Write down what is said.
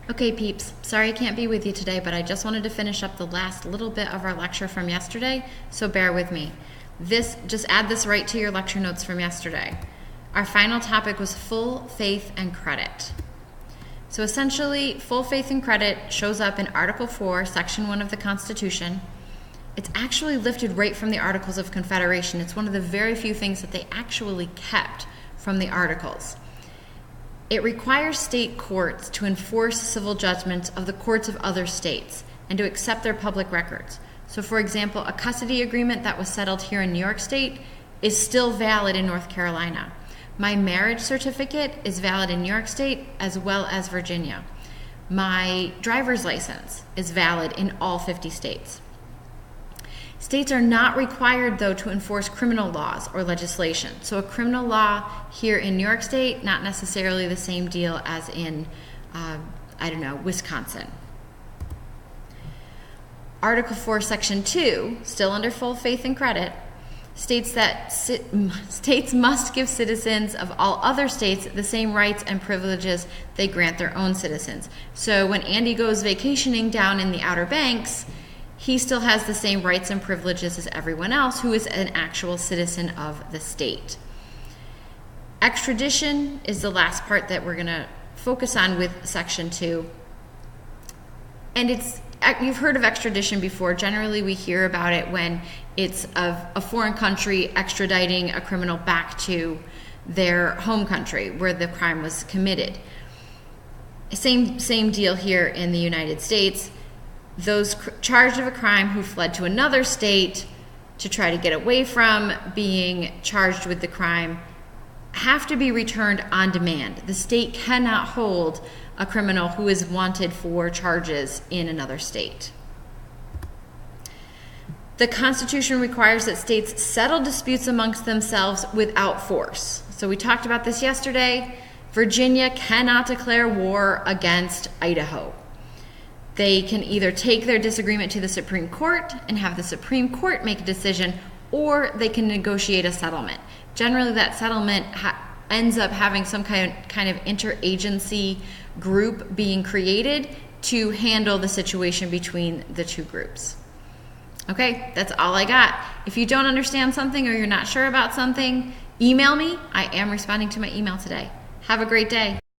Okay, peeps, sorry I can't be with you today, but I just wanted to finish up the last little bit of our lecture from yesterday, so bear with me. Just add this right to your lecture notes from yesterday. Our final topic was full faith and credit. So essentially, full faith and credit shows up in Article 4, Section 1 of the Constitution. It's actually lifted right from the Articles of Confederation. It's one of the very few things that they actually kept from the Articles. It requires state courts to enforce civil judgments of the courts of other states and to accept their public records. So for example, a custody agreement that was settled here in New York State is still valid in North Carolina. My marriage certificate is valid in New York State as well as Virginia. My driver's license is valid in all 50 states. States are not required, though, to enforce criminal laws or legislation. So a criminal law here in New York State, not necessarily the same deal as in, Wisconsin. Article 4, Section 2, still under full faith and credit, states that states must give citizens of all other states the same rights and privileges they grant their own citizens. So when Andy goes vacationing down in the Outer Banks, he still has the same rights and privileges as everyone else who is an actual citizen of the state. Extradition is the last part that we're going to focus on with Section 2. And you've heard of extradition before. Generally, we hear about it when it's of a foreign country extraditing a criminal back to their home country where the crime was committed. Same deal here in the United States. Those charged of a crime who fled to another state to try to get away from being charged with the crime have to be returned on demand. The state cannot hold a criminal who is wanted for charges in another state. The Constitution requires that states settle disputes amongst themselves without force. So we talked about this yesterday. Virginia cannot declare war against Idaho. They can either take their disagreement to the Supreme Court and have the Supreme Court make a decision, or they can negotiate a settlement. Generally, that settlement ends up having some kind of interagency group being created to handle the situation between the two groups. Okay, that's all I got. If you don't understand something or you're not sure about something, email me. I am responding to my email today. Have a great day.